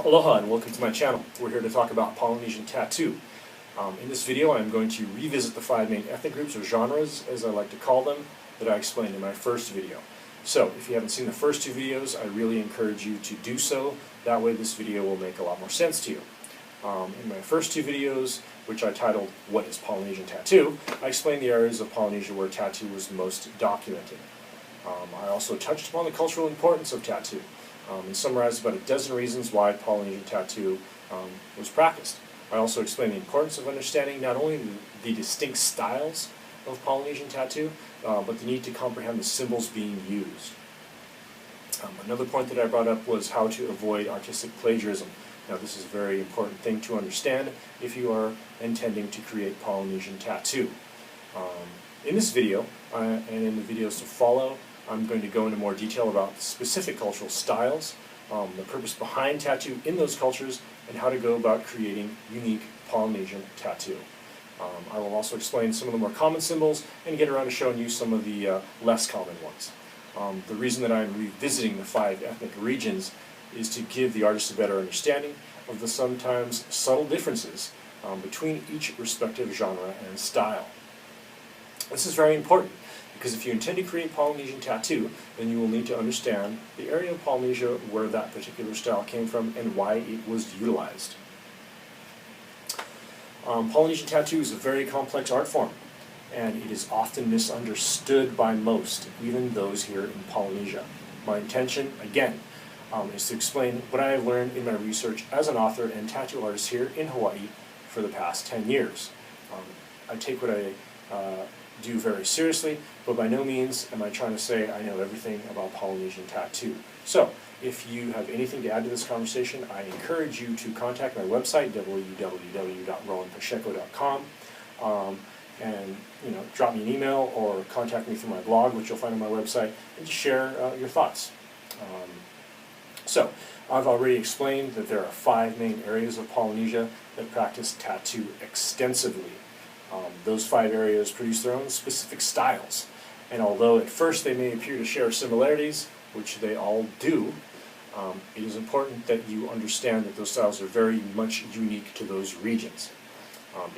Aloha and welcome to my channel. We're here to talk about Polynesian Tattoo. In this video I'm going to revisit the 5 main ethnic groups or genres, as I like to call them, that I explained in my first video. So if you haven't seen the first 2 videos, I really encourage you to do so. That way this video will make a lot more sense to you. In my first 2 videos, which I titled What is Polynesian Tattoo, I explained the areas of Polynesia where tattoo was most documented. I also touched upon the cultural importance of tattoo and summarized about a dozen reasons why Polynesian tattoo was practiced. I also explained the importance of understanding not only the distinct styles of Polynesian tattoo, but the need to comprehend the symbols being used. Another point that I brought up was how to avoid artistic plagiarism. Now this is a very important thing to understand if you are intending to create Polynesian tattoo. In this video, and in the videos to follow, I'm going to go into more detail about specific cultural styles, the purpose behind tattoo in those cultures, and how to go about creating unique Polynesian tattoo. I will also explain some of the more common symbols and get around to showing you some of the less common ones. The reason that I'm revisiting the 5 ethnic regions is to give the artist a better understanding of the sometimes subtle differences between each respective genre and style. This is very important, because if you intend to create Polynesian tattoo, then you will need to understand the area of Polynesia where that particular style came from and why it was utilized. Polynesian tattoo is a very complex art form, and it is often misunderstood by most, even those here in Polynesia. My intention, again, is to explain what I have learned in my research as an author and tattoo artist here in Hawaii for the past 10 years. I take what I do very seriously, but by no means am I trying to say I know everything about Polynesian tattoo. So, if you have anything to add to this conversation, I encourage you to contact my website, www.rolandpacheco.com, and drop me an email or contact me through my blog, which you'll find on my website, and just share your thoughts. So, I've already explained that there are 5 main areas of Polynesia that practice tattoo extensively. Those 5 areas produce their own specific styles, and although at first they may appear to share similarities, which they all do, it is important that you understand that those styles are very much unique to those regions.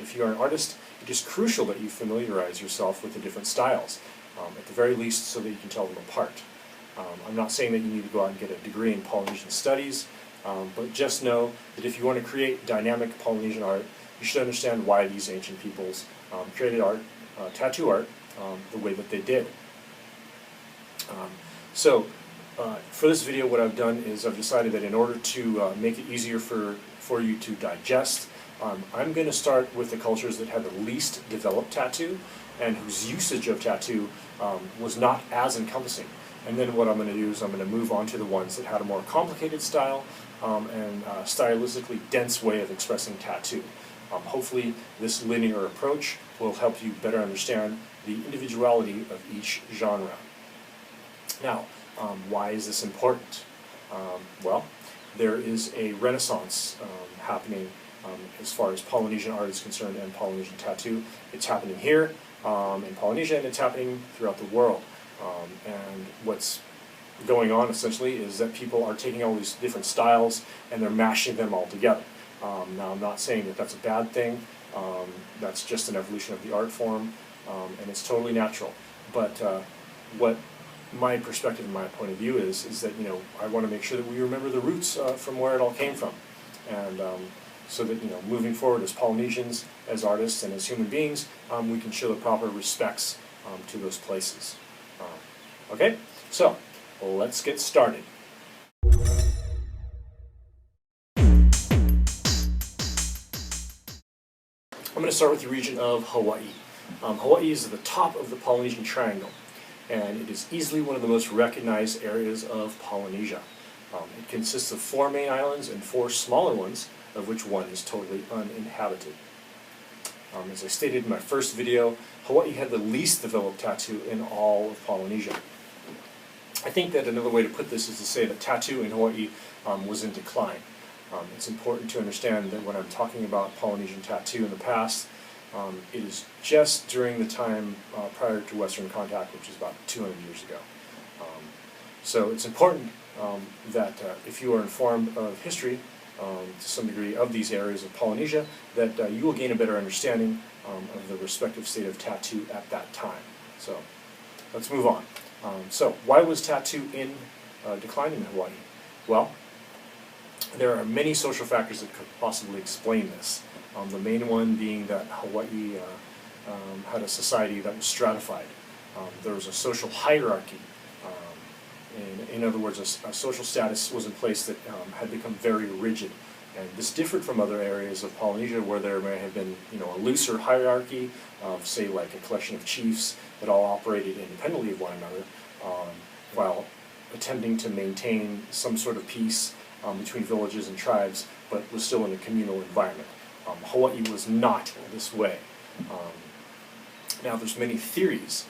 If you are an artist, it is crucial that you familiarize yourself with the different styles, at the very least so that you can tell them apart. I'm not saying that you need to go out and get a degree in Polynesian studies, but just know that if you want to create dynamic Polynesian art, you should understand why these ancient peoples created art, tattoo art, the way that they did. For this video, what I've done is I've decided that in order to make it easier for you to digest, I'm going to start with the cultures that had the least developed tattoo and whose usage of tattoo was not as encompassing. And then what I'm going to do is I'm going to move on to the ones that had a more complicated style and stylistically dense way of expressing tattoo. Hopefully this linear approach will help you better understand the individuality of each genre. Now, why is this important? Well, there is a renaissance happening as far as Polynesian art is concerned and Polynesian tattoo. It's happening here in Polynesia, and it's happening throughout the world. And what's going on essentially is that people are taking all these different styles and they're mashing them all together. Now I'm not saying that that's a bad thing, that's just an evolution of the art form, and it's totally natural. But what my perspective and my point of view is that I want to make sure that we remember the roots from where it all came from, and so that moving forward as Polynesians, as artists, and as human beings, we can show the proper respects to those places. Okay, so let's get started. I'm going to start with the region of Hawaii. Hawaii is at the top of the Polynesian Triangle, and it is easily one of the most recognized areas of Polynesia. It consists of 4 main islands and 4 smaller ones, of which one is totally uninhabited. As I stated in my first video, Hawaii had the least developed tattoo in all of Polynesia. I think that another way to put this is to say that tattoo in Hawaii was in decline. It's important to understand that when I'm talking about Polynesian tattoo in the past, it is just during the time prior to Western contact, which is about 200 years ago. So it's important that if you are informed of history, to some degree of these areas of Polynesia, that you will gain a better understanding of the respective state of tattoo at that time. So let's move on. So why was tattoo in decline in Hawaii? Well, there are many social factors that could possibly explain this. The main one being that Hawaii had a society that was stratified. There was a social hierarchy. In other words, a social status was in place that had become very rigid. And this differed from other areas of Polynesia where there may have been, a looser hierarchy of, say, like a collection of chiefs that all operated independently of one another, while attempting to maintain some sort of peace between villages and tribes, but was still in a communal environment. Hawaii was not this way. Now, there's many theories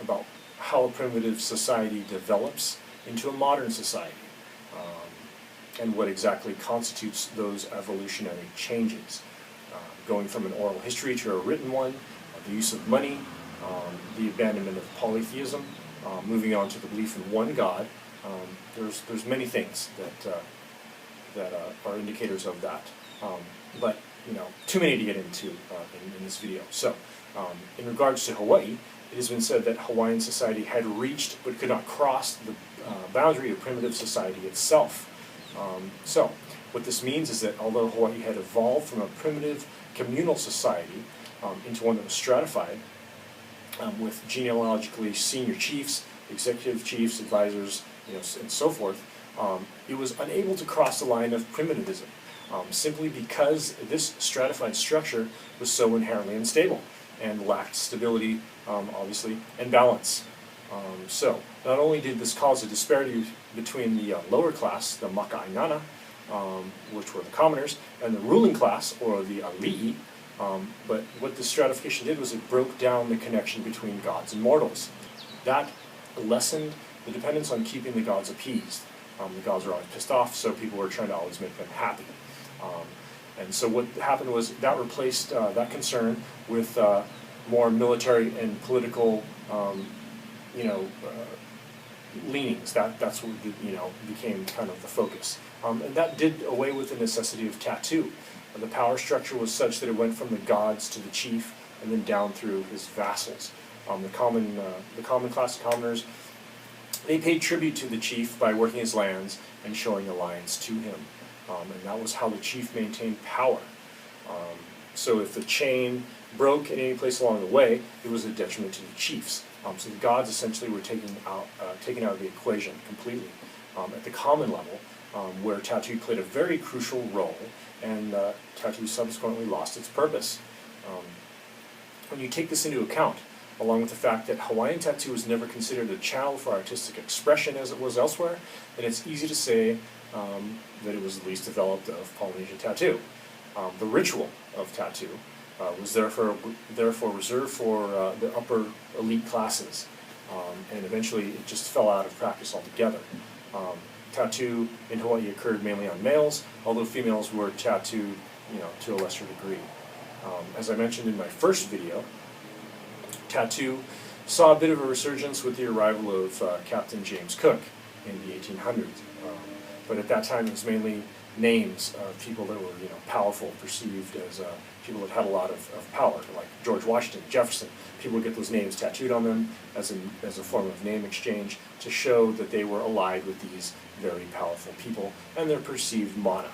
about how a primitive society develops into a modern society, and what exactly constitutes those evolutionary changes, going from an oral history to a written one, the use of money, the abandonment of polytheism, moving on to the belief in one God. There's many things that are indicators of that, but too many to get into in this video. So, in regards to Hawaii, it has been said that Hawaiian society had reached but could not cross the boundary of primitive society itself. So, what this means is that although Hawaii had evolved from a primitive communal society into one that was stratified, with genealogically senior chiefs, executive chiefs, advisors, and so forth, it was unable to cross the line of primitivism, simply because this stratified structure was so inherently unstable and lacked stability, obviously, and balance. So, not only did this cause a disparity between the lower class, the maka'ainana, which were the commoners, and the ruling class, or the ali'i, but what this stratification did was it broke down the connection between gods and mortals. That lessened the dependence on keeping the gods appeased. The gods were always pissed off, so people were trying to always make them happy. And so what happened was that replaced that concern with more military and political, leanings. That's what became kind of the focus. And that did away with the necessity of tattoo. The power structure was such that it went from the gods to the chief, and then down through his vassals. The common class of commoners, they paid tribute to the chief by working his lands and showing alliance to him. And that was how the chief maintained power. So if the chain broke in any place along the way, it was a detriment to the chiefs. So the gods essentially were taken out of the equation completely. At the common level, where tattoo played a very crucial role, and tattoo subsequently lost its purpose. When you take this into account, along with the fact that Hawaiian tattoo was never considered a channel for artistic expression as it was elsewhere, then it's easy to say that it was the least developed of Polynesian tattoo. The ritual of tattoo was therefore reserved for the upper elite classes, and eventually it just fell out of practice altogether. Tattoo in Hawaii occurred mainly on males, although females were tattooed, to a lesser degree. As I mentioned in my first video, tattoo saw a bit of a resurgence with the arrival of Captain James Cook in the 1800s. But at that time, it was mainly names of people that were, powerful, perceived as people that had a lot of power, like George Washington, Jefferson. People would get those names tattooed on them as a form of name exchange to show that they were allied with these very powerful people and their perceived mana.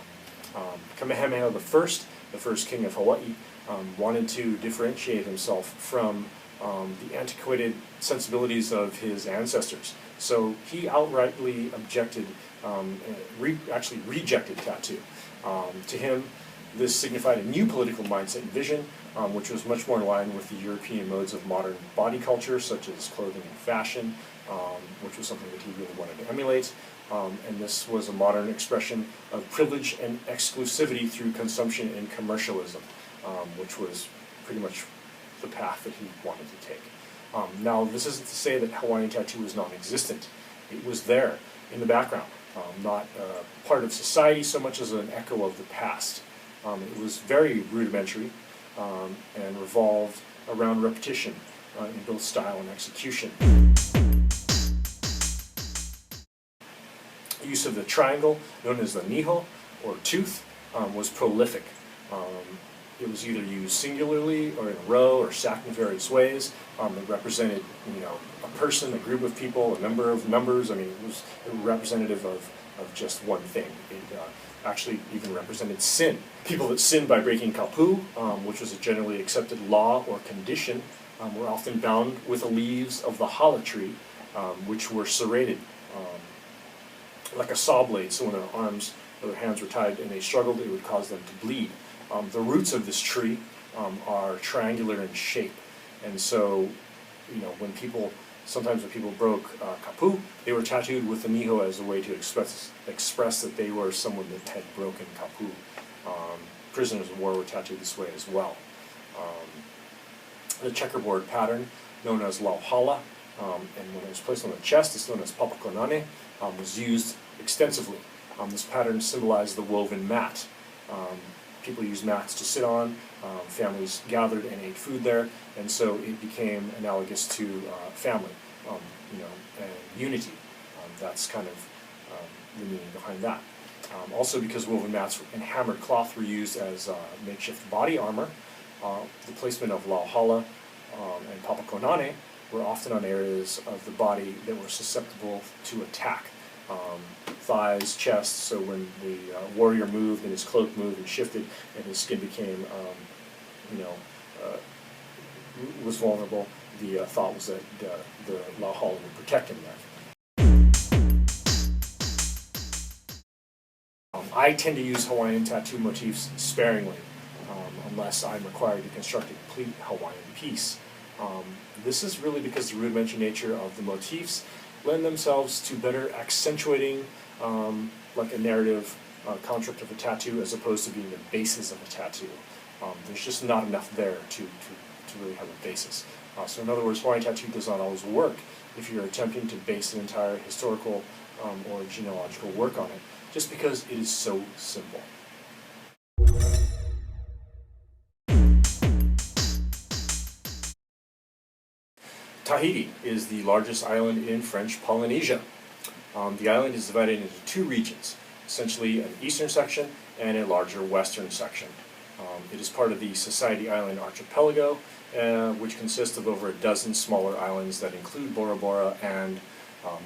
Kamehameha I, the first king of Hawaii, wanted to differentiate himself from the antiquated sensibilities of his ancestors. So he outrightly objected, actually rejected tattoo. To him, this signified a new political mindset and vision, which was much more in line with the European modes of modern body culture, such as clothing and fashion, which was something that he really wanted to emulate. And this was a modern expression of privilege and exclusivity through consumption and commercialism, which was pretty much the path that he wanted to take. Now, this isn't to say that Hawaiian tattoo was non-existent. It was there in the background, not part of society so much as an echo of the past. It was very rudimentary and revolved around repetition in both style and execution. Use of the triangle, known as the niho, or tooth was prolific. It was either used singularly or in a row or stacked in various ways. It represented, a person, a group of people, a number of numbers. I mean, it was representative of just one thing. It actually even represented sin. People that sinned by breaking kapu, which was a generally accepted law or condition, were often bound with the leaves of the hala tree, which were serrated like a saw blade, so when their arms or their hands were tied and they struggled, it would cause them to bleed. The roots of this tree are triangular in shape, and so, sometimes when people broke kapu, they were tattooed with the niho as a way to express that they were someone that had broken kapu. Prisoners of war were tattooed this way as well. The checkerboard pattern, known as lauhala, and when it was placed on the chest, it's known as papakonane, was used extensively. This pattern symbolized the woven mat. People used mats to sit on, families gathered and ate food there, and so it became analogous to family, and unity. That's kind of the meaning behind that. Also, because woven mats and hammered cloth were used as makeshift body armor, the placement of lauhala and papakonane were often on areas of the body that were susceptible to attack. Thighs, chest, so when the warrior moved and his cloak moved and shifted and his skin became, was vulnerable, the thought was that the lauhala would protect him there. I tend to use Hawaiian tattoo motifs sparingly, unless I'm required to construct a complete Hawaiian piece. This is really because the rudimentary nature of the motifs lend themselves to better accentuating like a narrative construct of a tattoo as opposed to being the basis of a tattoo. There's just not enough there to really have a basis. So in other words, Hawaiian tattoo does not always work if you're attempting to base an entire historical or genealogical work on it, just because it is so simple. Tahiti is the largest island in French Polynesia. The island is divided into two regions, essentially an eastern section and a larger western section. It is part of the Society Island archipelago, which consists of over a dozen smaller islands that include Bora Bora and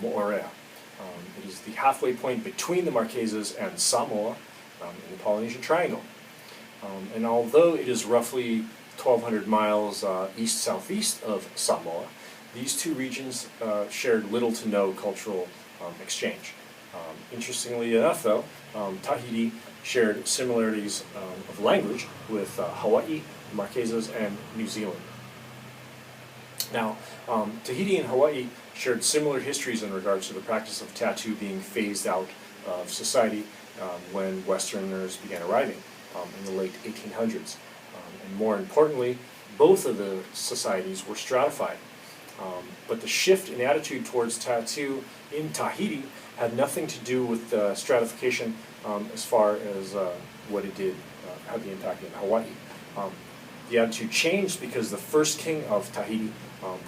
Moorea. It is the halfway point between the Marquesas and Samoa in the Polynesian Triangle. And although it is roughly 1,200 miles east-southeast of Samoa, these two regions shared little to no cultural exchange. Interestingly enough, though, Tahiti shared similarities of language with Hawaii, the Marquesas, and New Zealand. Now, Tahiti and Hawaii shared similar histories in regards to the practice of tattoo being phased out of society when Westerners began arriving in the late 1800s. And more importantly, both of the societies were stratified. But the shift in attitude towards tattoo in Tahiti had nothing to do with stratification as far as what it did had the impact in Hawaii. The attitude changed because the first king of Tahiti,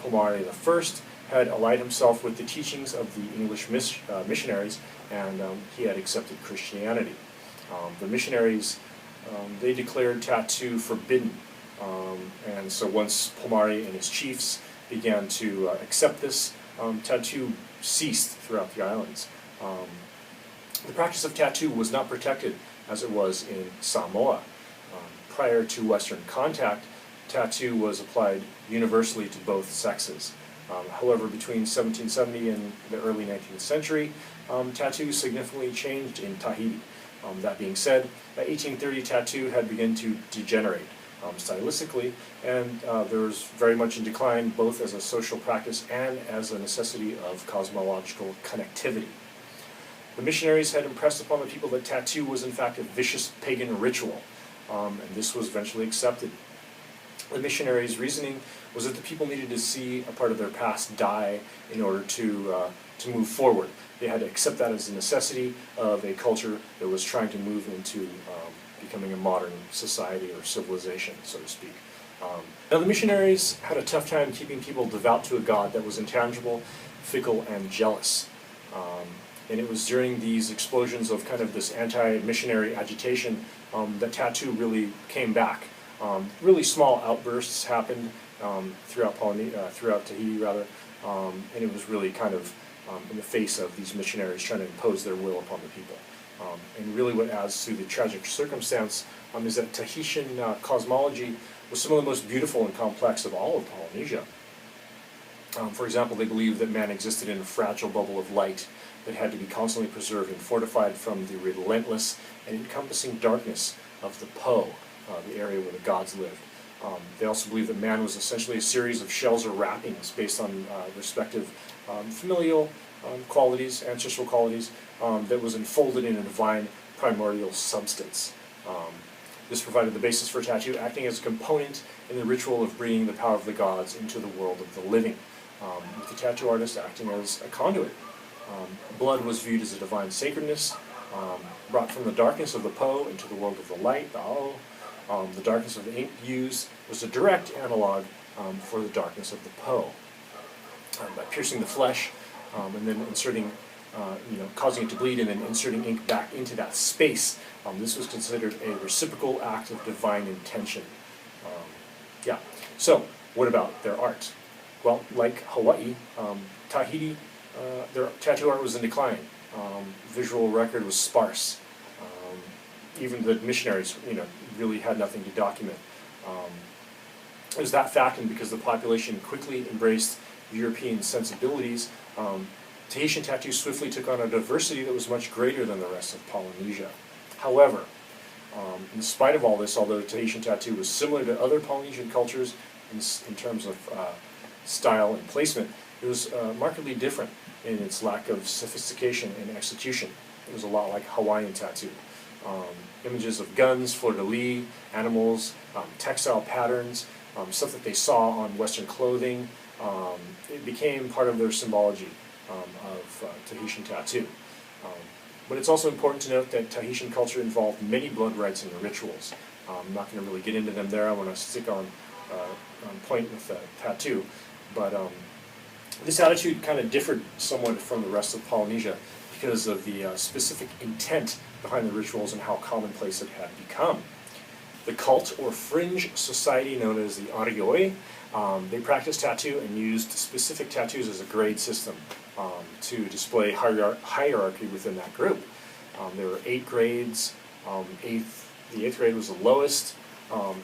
Pomare I, had allied himself with the teachings of the English missionaries, and he had accepted Christianity. The missionaries, they declared tattoo forbidden, and so once Pomare and his chiefs began to accept this, tattoo ceased throughout the islands. The practice of tattoo was not protected as it was in Samoa. Prior to Western contact, tattoo was applied universally to both sexes. However, between 1770 and the early 19th century, tattoo significantly changed in Tahiti. That being said, by 1830 tattoo had begun to degenerate stylistically, and there was very much in decline both as a social practice and as a necessity of cosmological connectivity. The missionaries had impressed upon the people that tattoo was in fact a vicious pagan ritual, and this was eventually accepted. The missionaries' reasoning was that the people needed to see a part of their past die in order to move forward. They had to accept that as a necessity of a culture that was trying to move into becoming a modern society or civilization, so to speak. Now the missionaries had a tough time keeping people devout to a god that was intangible, fickle, and jealous. And it was during these explosions of kind of this anti-missionary agitation that tattoo really came back. Really small outbursts happened throughout Tahiti, rather, and it was really kind of in the face of these missionaries trying to impose their will upon the people. And really what adds to the tragic circumstance is that Tahitian cosmology was some of the most beautiful and complex of all of Polynesia. For example, they believed that man existed in a fragile bubble of light that had to be constantly preserved and fortified from the relentless and encompassing darkness of the Po, the area where the gods lived. They also believed that man was essentially a series of shells or wrappings based on respective familial qualities, ancestral qualities, that was enfolded in a divine primordial substance. This provided the basis for tattoo, acting as a component in the ritual of bringing the power of the gods into the world of the living, with the tattoo artist acting as a conduit. Blood was viewed as a divine sacredness, brought from the darkness of the Po into the world of the light, the Ao. The darkness of the ink used was a direct analog for the darkness of the Po. By piercing the flesh and then inserting, causing it to bleed and then inserting ink back into that space, this was considered a reciprocal act of divine intention. Yeah. So, what about their art? Well, like Hawaii, Tahiti, their tattoo art was in decline. Visual record was sparse. Even the missionaries, really had nothing to document. It was that fact, and because the population quickly embraced European sensibilities, Tahitian tattoo swiftly took on a diversity that was much greater than the rest of Polynesia. However, in spite of all this, although Tahitian tattoo was similar to other Polynesian cultures in terms of style and placement, it was markedly different in its lack of sophistication and execution. It was a lot like Hawaiian tattoo. Images of guns, fleur-de-lis, animals, textile patterns, stuff that they saw on Western clothing. It became part of their symbology of Tahitian tattoo. But it's also important to note that Tahitian culture involved many blood rites and rituals. I'm not going to really get into them there. I want to stick on point with tattoo. But this attitude kind of differed somewhat from the rest of Polynesia because of the specific intent behind the rituals and how commonplace it had become. The cult or fringe society known as the Arioi, they practiced tattoo and used specific tattoos as a grade system to display hierarchy within that group. There were 8 grades. The 8th grade was the lowest.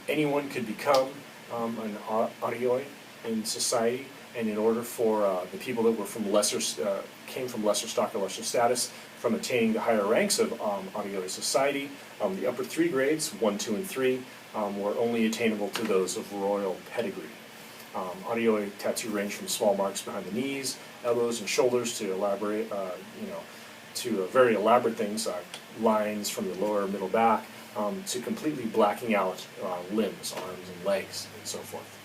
Anyone could become an Arioi in society, and in order for the people that were from came from lesser stock or lesser status from attaining the higher ranks of Arioi society, the upper 3 grades, 1, 2, and 3, were only attainable to those of royal pedigree. Arioi tattoo ranged from small marks behind the knees, elbows, and shoulders to very elaborate things, lines from the lower middle back, to completely blacking out limbs, arms, and legs, and so forth.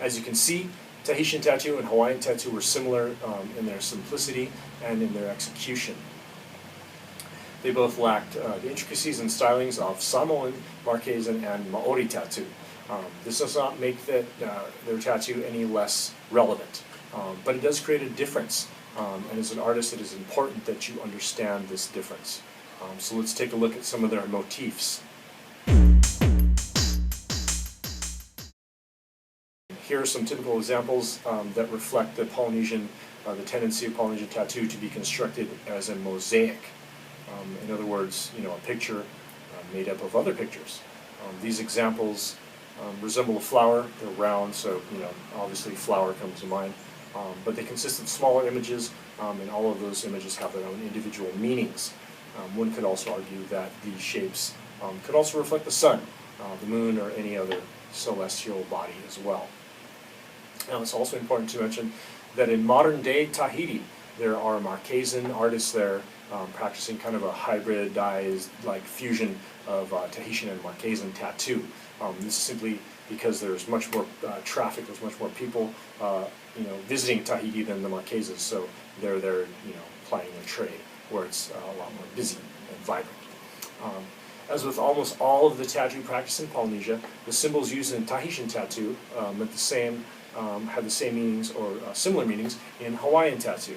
As you can see, Tahitian tattoo and Hawaiian tattoo were similar in their simplicity and in their execution. They both lacked the intricacies and stylings of Samoan, Marquesan, and Maori tattoo. This does not make their tattoo any less relevant, but it does create a difference. And as an artist, it is important that you understand this difference. So let's take a look at some of their motifs. Here are some typical examples that reflect the tendency of Polynesian tattoo to be constructed as a mosaic. In other words, a picture made up of other pictures. These examples resemble a flower. They're round, so obviously flower comes to mind. But they consist of smaller images, and all of those images have their own individual meanings. One could also argue that these shapes could also reflect the sun, the moon, or any other celestial body as well. Now, it's also important to mention that in modern-day Tahiti, there are Marquesan artists there practicing kind of a hybridized, fusion of Tahitian and Marquesan tattoo. This is simply because there's much more traffic, there's much more people, visiting Tahiti than the Marquesas, so they're there, plying their trade, where it's a lot more busy and vibrant. As with almost all of the tattoo practice in Polynesia, the symbols used in Tahitian tattoo meant the same have the same meanings or similar meanings in Hawaiian tattoo.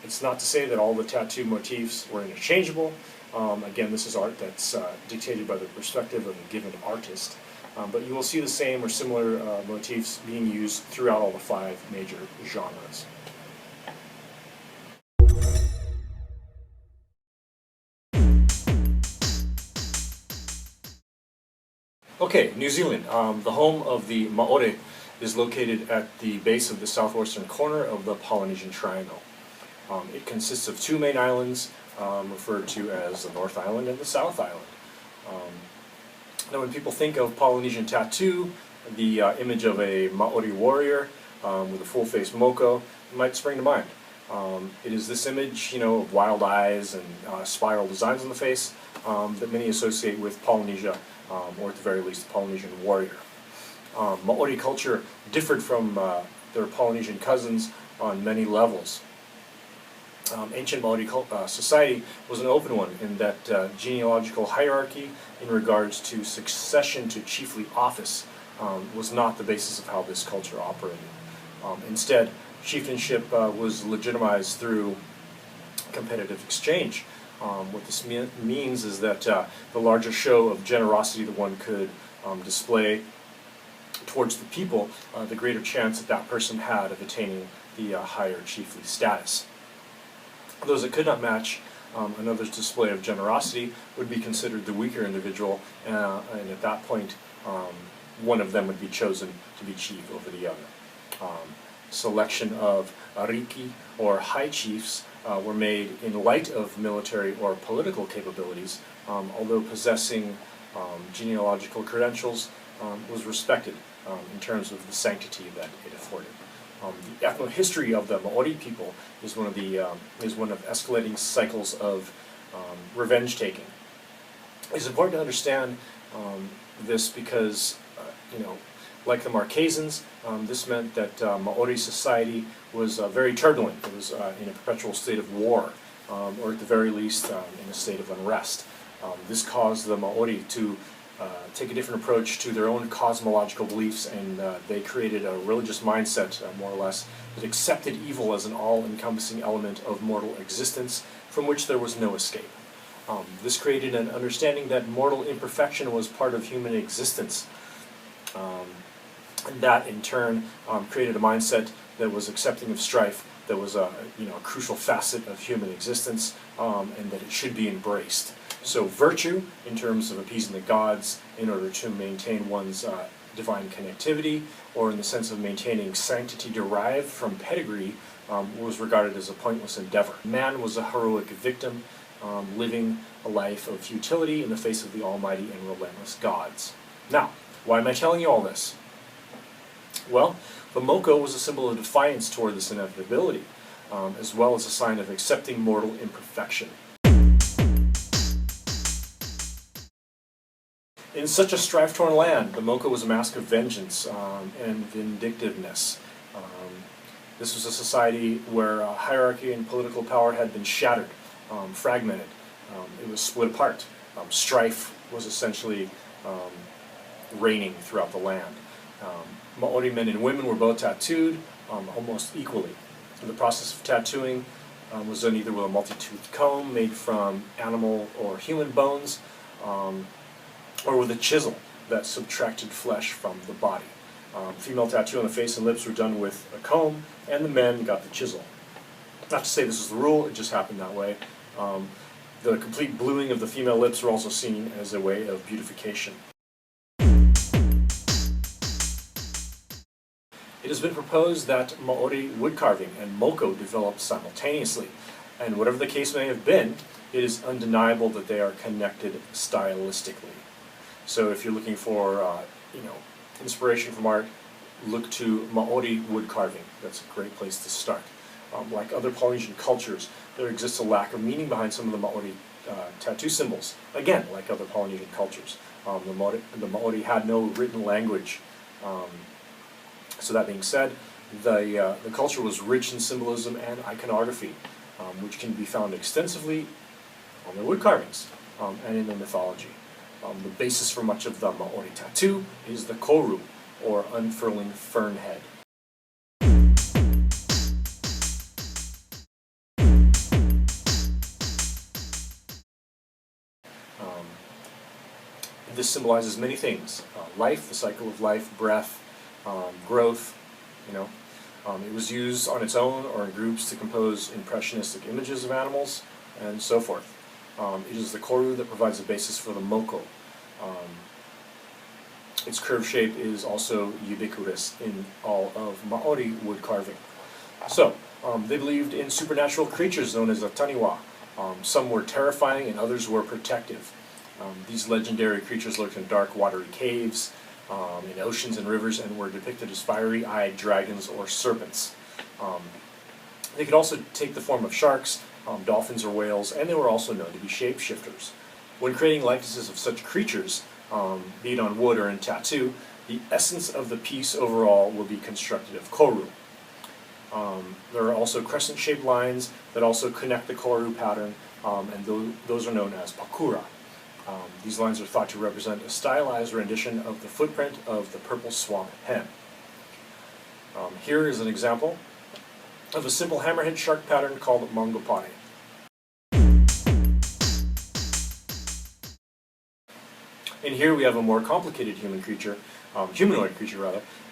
It's not to say that all the tattoo motifs were interchangeable. Again, this is art that's dictated by the perspective of a given artist. But you will see the same or similar motifs being used throughout all the 5 major genres. Okay, New Zealand. The home of the Maori is located at the base of the southwestern corner of the Polynesian Triangle. It consists of 2 main islands, referred to as the North Island and the South Island. Now when people think of Polynesian tattoo, the image of a Maori warrior with a full-face moko might spring to mind. It is this image, of wild eyes and spiral designs on the face that many associate with Polynesia, or at the very least the Polynesian warrior. Maori culture differed from their Polynesian cousins on many levels. Ancient Maori society was an open one in that genealogical hierarchy in regards to succession to chiefly office was not the basis of how this culture operated. Instead, chieftainship was legitimized through competitive exchange. What this means is that the larger show of generosity that one could display towards the people, the greater chance that that person had of attaining the higher chiefly status. Those that could not match another's display of generosity would be considered the weaker individual, and at that point one of them would be chosen to be chief over the other. Selection of ariki, or high chiefs, were made in light of military or political capabilities, although possessing genealogical credentials was respected in terms of the sanctity that it afforded. The ethno-history of the Maori people is one of escalating cycles of revenge taking. It's important to understand this because, like the Marquesans, this meant that Maori society was very turbulent. It was in a perpetual state of war, or at the very least in a state of unrest. This caused the Maori to take a different approach to their own cosmological beliefs, and they created a religious mindset, more or less, that accepted evil as an all-encompassing element of mortal existence from which there was no escape. This created an understanding that mortal imperfection was part of human existence. And that, in turn, created a mindset that was accepting of strife, that was a crucial facet of human existence, and that it should be embraced. So virtue, in terms of appeasing the gods in order to maintain one's divine connectivity, or in the sense of maintaining sanctity derived from pedigree, was regarded as a pointless endeavor. Man was a heroic victim, living a life of futility in the face of the almighty and relentless gods. Now, why am I telling you all this? Well, the moko was a symbol of defiance toward this inevitability, as well as a sign of accepting mortal imperfection. In such a strife-torn land, the moko was a mask of vengeance and vindictiveness. This was a society where hierarchy and political power had been shattered, fragmented. It was split apart. Strife was essentially reigning throughout the land. Maori men and women were both tattooed almost equally. The process of tattooing was done either with a multi-toothed comb made from animal or human bones, or with a chisel that subtracted flesh from the body. Female tattoo on the face and lips were done with a comb, and the men got the chisel. Not to say this is the rule, it just happened that way. The complete bluing of the female lips were also seen as a way of beautification. It has been proposed that Maori wood carving and moko developed simultaneously, and whatever the case may have been, it is undeniable that they are connected stylistically. So if you're looking for, inspiration from art, look to Maori wood carving. That's a great place to start. Like other Polynesian cultures, there exists a lack of meaning behind some of the Maori tattoo symbols. Again, like other Polynesian cultures. The Maori had no written language. So that being said, the culture was rich in symbolism and iconography, which can be found extensively on their wood carvings and in their mythology. The basis for much of the Maori tattoo is the koru, or unfurling fern head. This symbolizes many things: life, the cycle of life, breath, growth. It was used on its own or in groups to compose impressionistic images of animals, and so forth. It is the koru that provides the basis for the moko. Its curved shape is also ubiquitous in all of Maori wood carving. So, they believed in supernatural creatures known as the taniwa. Some were terrifying and others were protective. These legendary creatures lurked in dark, watery caves, in oceans and rivers, and were depicted as fiery-eyed dragons or serpents. They could also take the form of sharks, dolphins or whales, and they were also known to be shapeshifters. When creating likenesses of such creatures, be it on wood or in tattoo, the essence of the piece overall will be constructed of koru. There are also crescent-shaped lines that also connect the koru pattern, and those are known as pakura. These lines are thought to represent a stylized rendition of the footprint of the purple swamp hen. Here is an example of a simple hammerhead shark pattern called mangopare. And here we have a more complicated humanoid creature,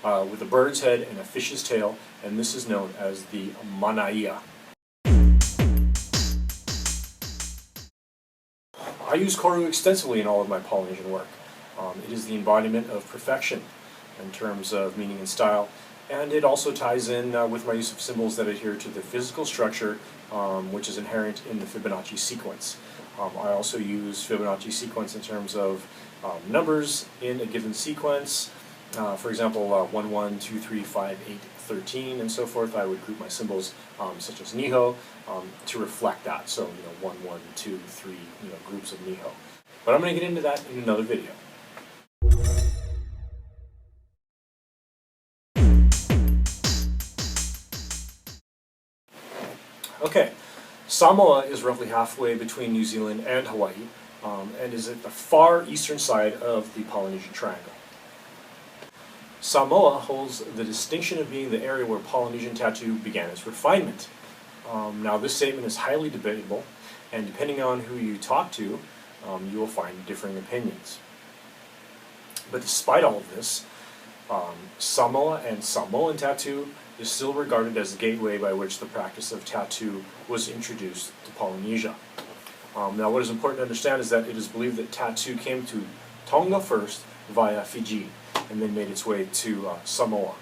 with a bird's head and a fish's tail, and this is known as the manaia. I use koru extensively in all of my Polynesian work. It is the embodiment of perfection in terms of meaning and style, and it also ties in with my use of symbols that adhere to the physical structure which is inherent in the Fibonacci sequence. I also use Fibonacci sequence in terms of numbers in a given sequence. For example, 1, 1, 2, 3, 5, 8, 13, and so forth. I would group my symbols such as Niho to reflect that. So, 1, 1, 2, 3, groups of Niho. But I'm going to get into that in another video. Okay, Samoa is roughly halfway between New Zealand and Hawaii, and is at the far eastern side of the Polynesian Triangle. Samoa holds the distinction of being the area where Polynesian tattoo began its refinement. Now, this statement is highly debatable, and depending on who you talk to, you will find differing opinions. But despite all of this, Samoa and Samoan tattoo is still regarded as the gateway by which the practice of tattoo was introduced to Polynesia. Now, what is important to understand is that it is believed that tattoo came to Tonga first via Fiji, and then made its way to Samoa.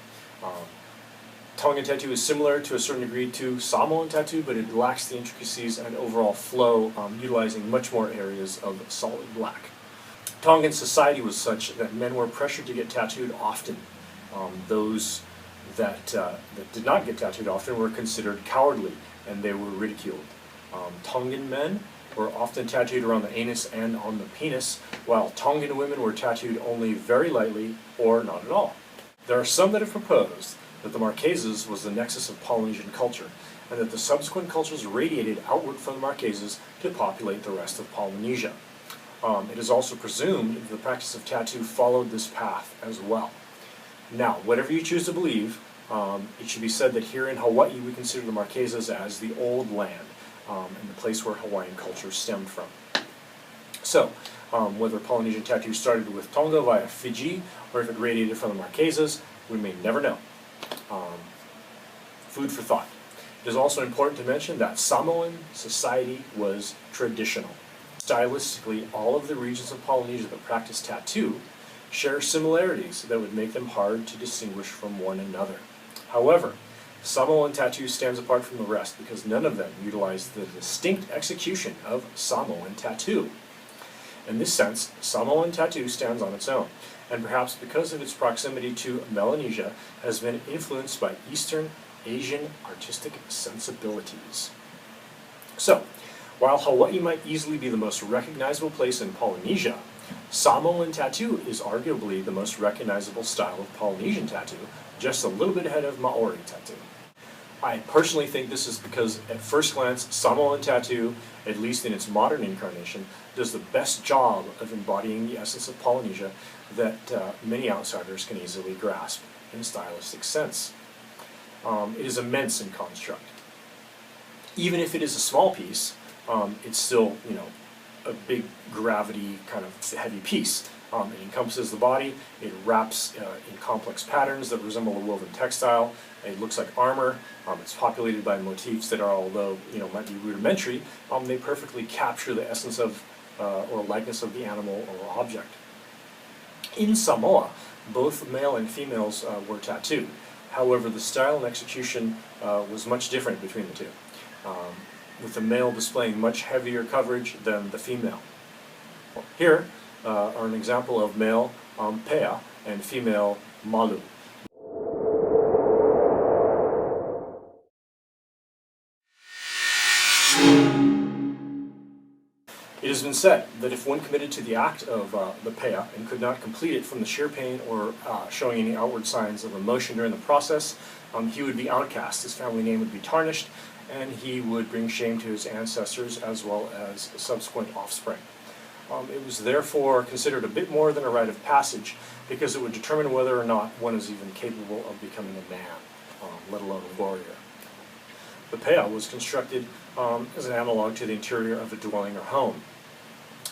Tongan tattoo is similar to a certain degree to Samoan tattoo, but it lacks the intricacies and overall flow, utilizing much more areas of solid black. Tongan society was such that men were pressured to get tattooed often. Those that did not get tattooed often were considered cowardly, and they were ridiculed. Tongan men were often tattooed around the anus and on the penis, while Tongan women were tattooed only very lightly or not at all. There are some that have proposed that the Marquesas was the nexus of Polynesian culture, and that the subsequent cultures radiated outward from the Marquesas to populate the rest of Polynesia. It is also presumed that the practice of tattoo followed this path as well. Now, whatever you choose to believe, it should be said that here in Hawaii we consider the Marquesas as the old land, and the place where Hawaiian culture stemmed from. So, whether Polynesian tattoo started with Tonga via Fiji, or if it radiated from the Marquesas, we may never know. Food for thought. It is also important to mention that Samoan society was traditional. Stylistically, all of the regions of Polynesia that practice tattoo share similarities that would make them hard to distinguish from one another. However, Samoan tattoo stands apart from the rest because none of them utilize the distinct execution of Samoan tattoo. In this sense, Samoan tattoo stands on its own, and perhaps because of its proximity to Melanesia, has been influenced by Eastern Asian artistic sensibilities. So, while Hawaii might easily be the most recognizable place in Polynesia, Samoan tattoo is arguably the most recognizable style of Polynesian tattoo, just a little bit ahead of Maori tattoo. I personally think this is because, at first glance, Samoan tattoo, at least in its modern incarnation, does the best job of embodying the essence of Polynesia that many outsiders can easily grasp in a stylistic sense. It is immense in construct. Even if it is a small piece, it's still, a big gravity kind of heavy piece. It encompasses the body, it wraps in complex patterns that resemble a woven textile, it looks like armor, it's populated by motifs that are, although might be rudimentary, they perfectly capture the essence of or likeness of the animal or object. In Samoa, both male and females were tattooed. However, the style and execution was much different between the two, with the male displaying much heavier coverage than the female. Here are an example of male pea and female malu. It has been said that if one committed to the act of the pea and could not complete it from the sheer pain or showing any outward signs of emotion during the process, he would be outcast, his family name would be tarnished, and he would bring shame to his ancestors as well as subsequent offspring. It was therefore considered a bit more than a rite of passage because it would determine whether or not one is even capable of becoming a man, let alone a warrior. The pea was constructed as an analog to the interior of a dwelling or home.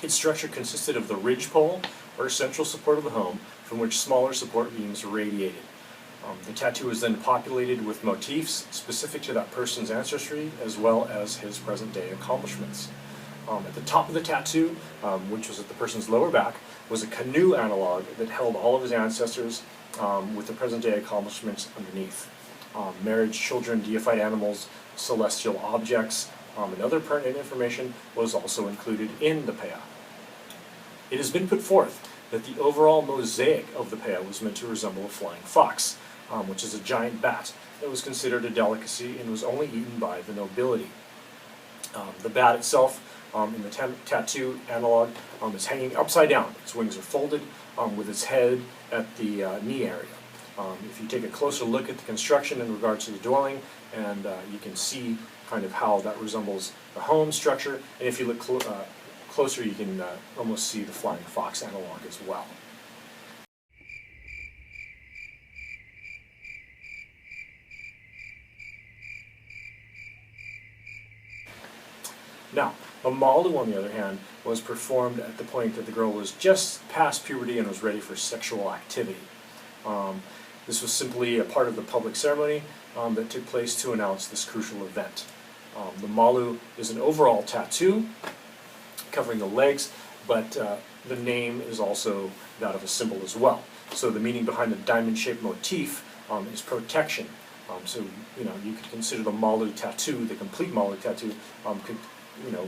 Its structure consisted of the ridge pole, or central support of the home, from which smaller support beams radiated. The tattoo was then populated with motifs specific to that person's ancestry, as well as his present-day accomplishments. At the top of the tattoo, which was at the person's lower back, was a canoe analog that held all of his ancestors with the present-day accomplishments underneath. Marriage, children, deified animals, celestial objects, and other pertinent information was also included in the pea. It has been put forth that the overall mosaic of the pea was meant to resemble a flying fox, which is a giant bat that was considered a delicacy and was only eaten by the nobility. The bat itself, in the tattoo analog, is hanging upside down. Its wings are folded with its head at the knee area. If you take a closer look at the construction in regards to the dwelling, and you can see kind of how that resembles the home structure, and if you look closer you can almost see the flying fox analog as well. Now, a malu, on the other hand, was performed at the point that the girl was just past puberty and was ready for sexual activity. This was simply a part of the public ceremony that took place to announce this crucial event. The malu is an overall tattoo covering the legs, but the name is also that of a symbol as well. So the meaning behind the diamond-shaped motif is protection. So you could consider the malu tattoo, the complete malu tattoo, could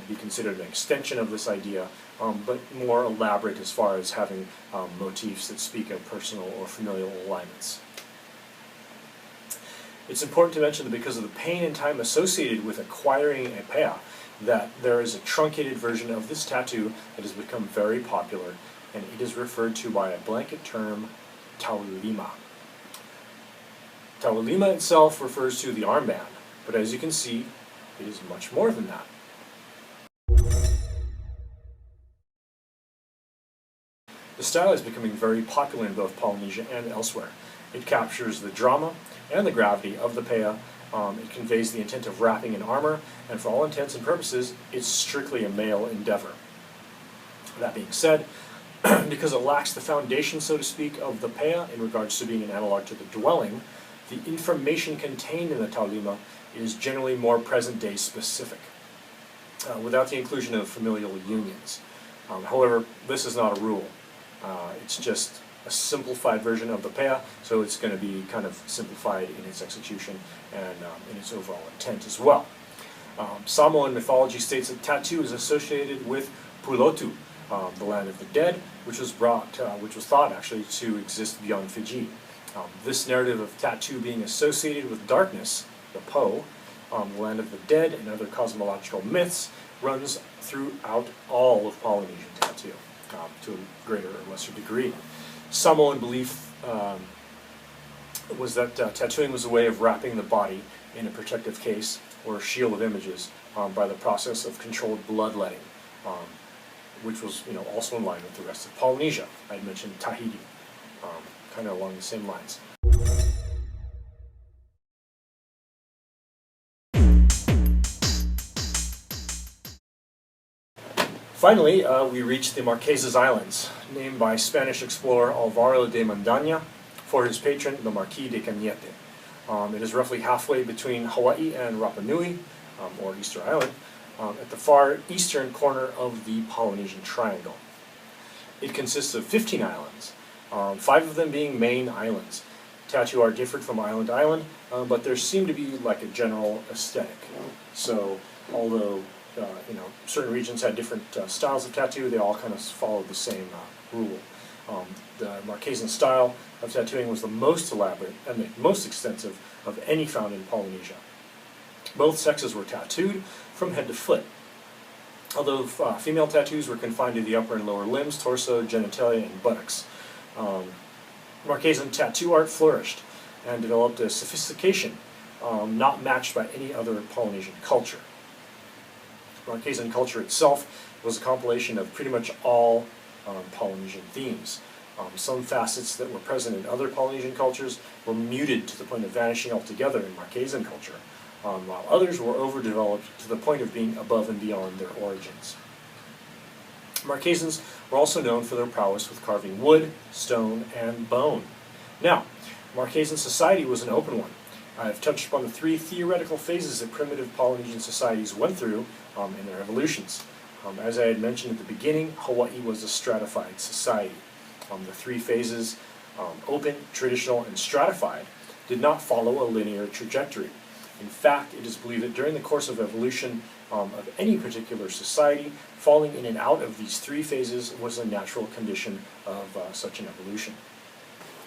be considered an extension of this idea, but more elaborate as far as having motifs that speak of personal or familial alignments. It's important to mention that because of the pain and time associated with acquiring a pea, that there is a truncated version of this tattoo that has become very popular, and it is referred to by a blanket term, taulima. Taulima itself refers to the armband, but as you can see, it is much more than that. The style is becoming very popular in both Polynesia and elsewhere. It captures the drama and the gravity of the pea. It conveys the intent of wrapping in armor, and for all intents and purposes, it's strictly a male endeavor. That being said, because it lacks the foundation, so to speak, of the pea in regards to being an analog to the dwelling, the information contained in the taulima is generally more present-day specific, without the inclusion of familial unions. However, this is not a rule. It's just a simplified version of the pea, so it's going to be kind of simplified in its execution and in its overall intent as well. Samoan mythology states that tattoo is associated with Pulotu, the land of the dead, which was thought actually to exist beyond Fiji. This narrative of tattoo being associated with darkness, the Po, the land of the dead, and other cosmological myths runs throughout all of Polynesian tattoo, to a greater or lesser degree. Samoan belief was that tattooing was a way of wrapping the body in a protective case or shield of images by the process of controlled bloodletting. which was also in line with the rest of Polynesia. I had mentioned Tahiti, kind of along the same lines. Finally, we reached the Marquesas Islands, named by Spanish explorer Alvaro de Mendaña for his patron, the Marquis de Cañete. It is roughly halfway between Hawaii and Rapa Nui, or Easter Island, at the far eastern corner of the Polynesian Triangle. It consists of 15 islands, 5 of them being main islands. Tattoo art differed from island to island, but there seemed to be like a general aesthetic. So, although certain regions had different styles of tattoo, they all kind of followed the same rule. The Marquesan style of tattooing was the most elaborate and the most extensive of any found in Polynesia. Both sexes were tattooed from head to foot. Although female tattoos were confined to the upper and lower limbs, torso, genitalia, and buttocks. Marquesan tattoo art flourished and developed a sophistication not matched by any other Polynesian culture. Marquesan culture itself was a compilation of pretty much all Polynesian themes. Some facets that were present in other Polynesian cultures were muted to the point of vanishing altogether in Marquesan culture, while others were overdeveloped to the point of being above and beyond their origins. Marquesans were also known for their prowess with carving wood, stone, and bone. Now, Marquesan society was an open one. I've touched upon the 3 theoretical phases that primitive Polynesian societies went through in their evolutions. As I had mentioned at the beginning, Hawaii was a stratified society. The 3 phases, open, traditional, and stratified, did not follow a linear trajectory. In fact, it is believed that during the course of evolution of any particular society, falling in and out of these 3 phases was a natural condition of such an evolution.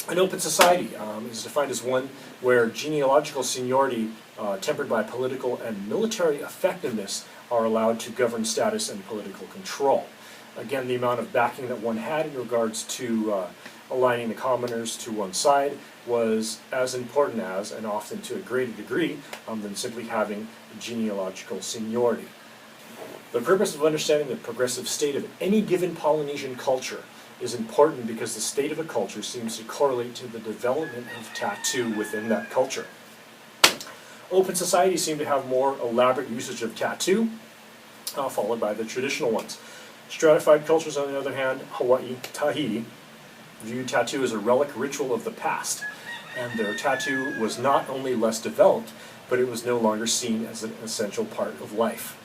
An open society is defined as one where genealogical seniority, tempered by political and military effectiveness, are allowed to govern status and political control. Again, the amount of backing that one had in regards to aligning the commoners to one side was as important as, and often to a greater degree, than simply having genealogical seniority. The purpose of understanding the progressive state of any given Polynesian culture is important because the state of a culture seems to correlate to the development of tattoo within that culture. Open societies seem to have more elaborate usage of tattoo, followed by the traditional ones. Stratified cultures, on the other hand, Hawaii, Tahiti, viewed tattoo as a relic ritual of the past, and their tattoo was not only less developed, but it was no longer seen as an essential part of life.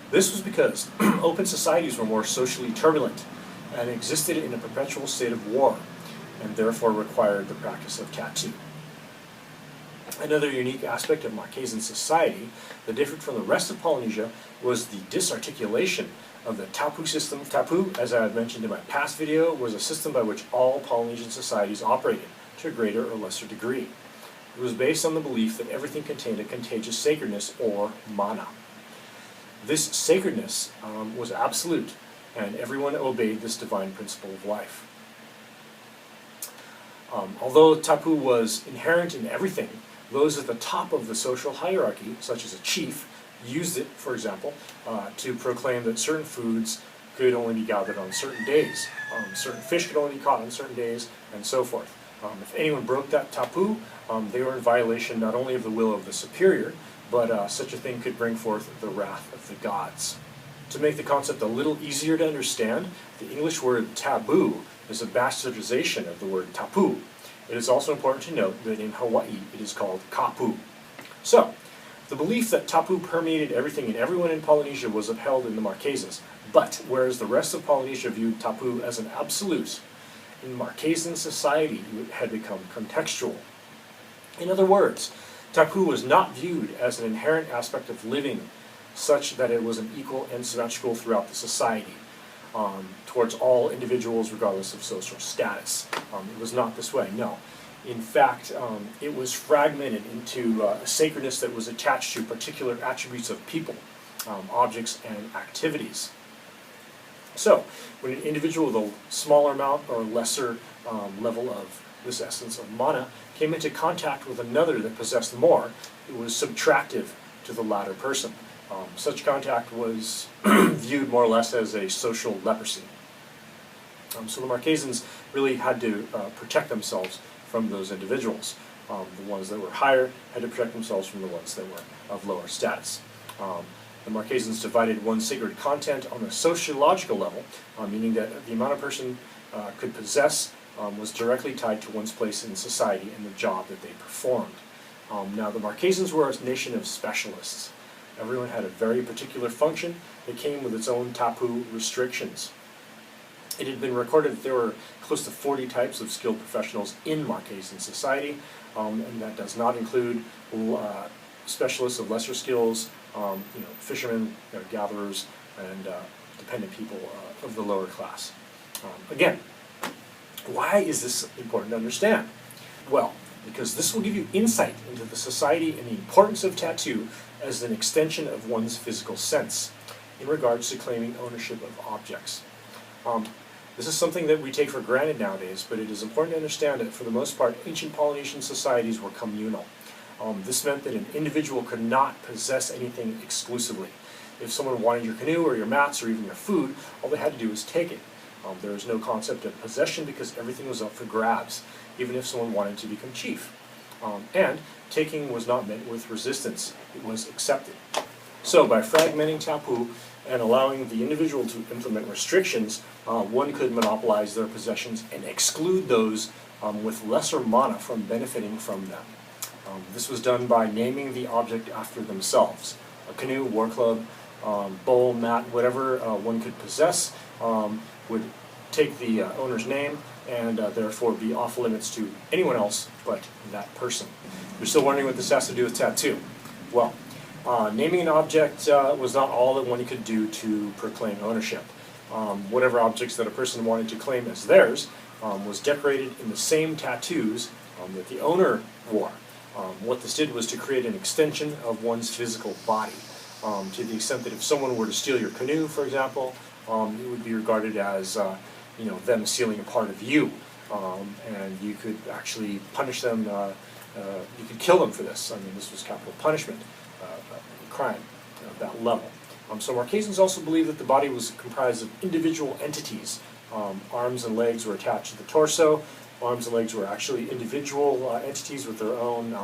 This was because open societies were more socially turbulent and existed in a perpetual state of war, and therefore required the practice of tattoo. Another unique aspect of Marquesan society that differed from the rest of Polynesia was the disarticulation of the tapu system. Tapu, as I had mentioned in my past video, was a system by which all Polynesian societies operated, to a greater or lesser degree. It was based on the belief that everything contained a contagious sacredness, or mana. This sacredness was absolute, and everyone obeyed this divine principle of life. Although tapu was inherent in everything, those at the top of the social hierarchy, such as a chief, used it, for example, to proclaim that certain foods could only be gathered on certain days, certain fish could only be caught on certain days, and so forth. If anyone broke that tapu, they were in violation not only of the will of the superior, but such a thing could bring forth the wrath of the gods. To make the concept a little easier to understand, the English word taboo is a bastardization of the word tapu. It is also important to note that in Hawaii it is called kapu. So, the belief that tapu permeated everything and everyone in Polynesia was upheld in the Marquesas, but whereas the rest of Polynesia viewed tapu as an absolute, in Marquesan society it had become contextual. In other words, tapu was not viewed as an inherent aspect of living such that it was an equal and symmetrical throughout the society, towards all individuals regardless of social status. It was not this way, no. In fact, it was fragmented into a sacredness that was attached to particular attributes of people, objects, and activities. So, when an individual with a smaller amount or lesser level of this essence of mana came into contact with another that possessed more, it was subtractive to the latter person. Such contact was viewed more or less as a social leprosy. So the Marquesans really had to protect themselves from those individuals. The ones that were higher had to protect themselves from the ones that were of lower status. The Marquesans divided one's sacred content on a sociological level, meaning that the amount a person could possess was directly tied to one's place in society and the job that they performed. Now the Marquesans were a nation of specialists. Everyone had a very particular function that came with its own tapu restrictions. It had been recorded that there were close to 40 types of skilled professionals in Marquesan society, and that does not include specialists of lesser skills, fishermen, gatherers, and dependent people of the lower class. Again, why is this important to understand? Well, because this will give you insight into the society and the importance of tattoo as an extension of one's physical sense in regards to claiming ownership of objects. This is something that we take for granted nowadays, but it is important to understand that for the most part, ancient Polynesian societies were communal. This meant that an individual could not possess anything exclusively. If someone wanted your canoe or your mats or even your food, all they had to do was take it. There was no concept of possession because everything was up for grabs, even if someone wanted to become chief. And taking was not met with resistance, it was accepted. So by fragmenting tapu and allowing the individual to implement restrictions, one could monopolize their possessions and exclude those with lesser mana from benefiting from them. This was done by naming the object after themselves. A canoe, war club, bowl, mat, whatever one could possess would take the owner's name and therefore be off limits to anyone else but that person. You're still wondering what this has to do with tattoo? Well, naming an object was not all that one could do to proclaim ownership. Whatever objects that a person wanted to claim as theirs was decorated in the same tattoos that the owner wore. What this did was to create an extension of one's physical body, to the extent that if someone were to steal your canoe, for example, it would be regarded as them stealing a part of you, and you could actually punish them. You could kill them for this. I mean, this was capital punishment, crime of that level. So Marquesans also believed that the body was comprised of individual entities. Arms and legs were attached to the torso. Arms and legs were actually individual entities with their own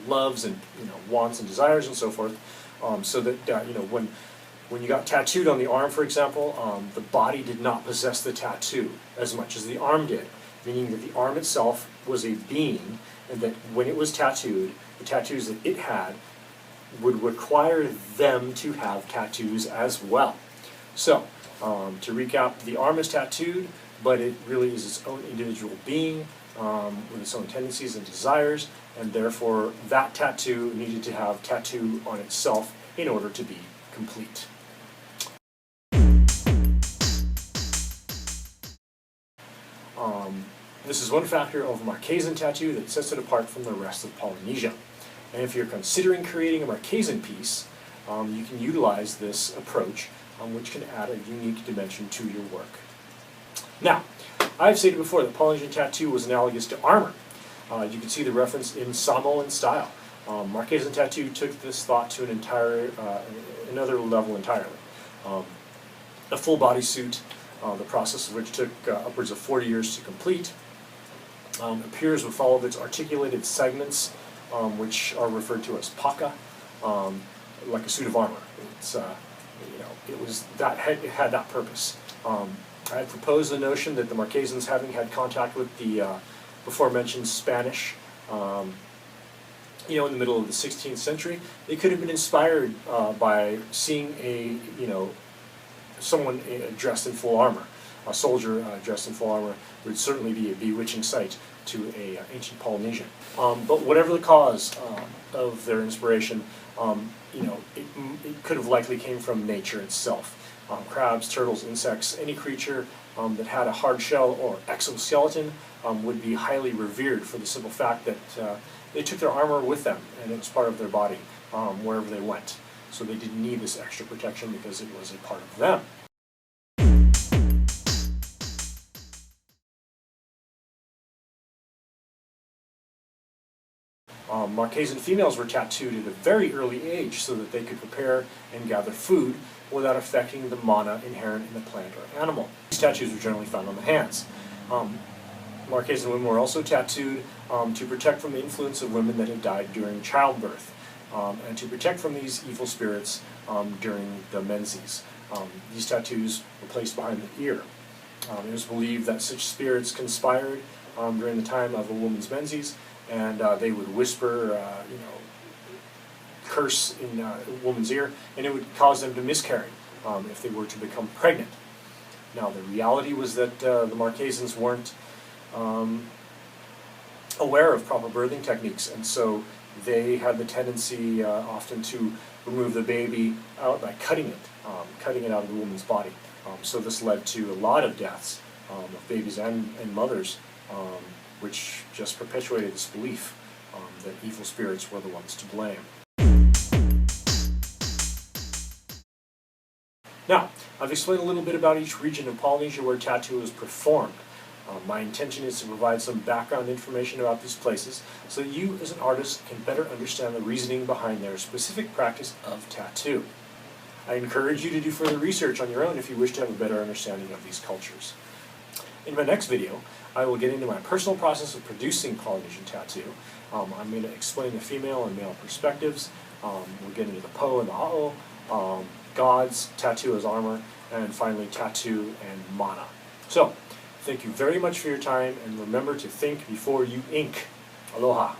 loves and wants and desires and so forth. So that when you got tattooed on the arm, for example, the body did not possess the tattoo as much as the arm did, meaning that the arm itself was a being, and that when it was tattooed, the tattoos that it had would require them to have tattoos as well. So, to recap, the arm is tattooed, but it really is its own individual being with its own tendencies and desires, and therefore that tattoo needed to have tattoo on itself in order to be complete. This is one factor of Marquesan tattoo that sets it apart from the rest of Polynesia. And if you're considering creating a Marquesan piece, you can utilize this approach, which can add a unique dimension to your work. Now, I've stated before that Polynesian tattoo was analogous to armor. You can see the reference in Samoan style. Marquesan tattoo took this thought to another level entirely. A full body suit, the process of which took upwards of 40 years to complete, appears with all of its articulated segments, which are referred to as paka, like a suit of armor. It's it had that purpose. I had proposed the notion that the Marquesans, having had contact with the before mentioned Spanish, in the middle of the 16th century, they could have been inspired by seeing someone dressed in full armor. A soldier dressed in full armor would certainly be a bewitching sight to an ancient Polynesian. But whatever the cause of their inspiration, it could have likely came from nature itself. Crabs, turtles, insects, any creature that had a hard shell or exoskeleton would be highly revered for the simple fact that they took their armor with them and it was part of their body wherever they went. So they didn't need this extra protection because it was a part of them. Marquesan females were tattooed at a very early age so that they could prepare and gather food without affecting the mana inherent in the plant or animal. These tattoos were generally found on the hands. Marquesan women were also tattooed to protect from the influence of women that had died during childbirth, and to protect from these evil spirits during the menses. These tattoos were placed behind the ear. It was believed that such spirits conspired during the time of a woman's menses, and they would whisper, curse in a woman's ear, and it would cause them to miscarry if they were to become pregnant. Now, the reality was that the Marquesans weren't aware of proper birthing techniques, and so they had the tendency often to remove the baby out by cutting it out of the woman's body. So this led to a lot of deaths of babies and mothers, which just perpetuated this belief that evil spirits were the ones to blame. Now, I've explained a little bit about each region of Polynesia where tattoo is performed. My intention is to provide some background information about these places so that you, as an artist, can better understand the reasoning behind their specific practice of tattoo. I encourage you to do further research on your own if you wish to have a better understanding of these cultures. In my next video, I will get into my personal process of producing Polynesian tattoo. I'm going to explain the female and male perspectives. We'll get into the po and the a'o, gods, tattoo as armor, and finally tattoo and mana. So, thank you very much for your time, and remember to think before you ink. Aloha.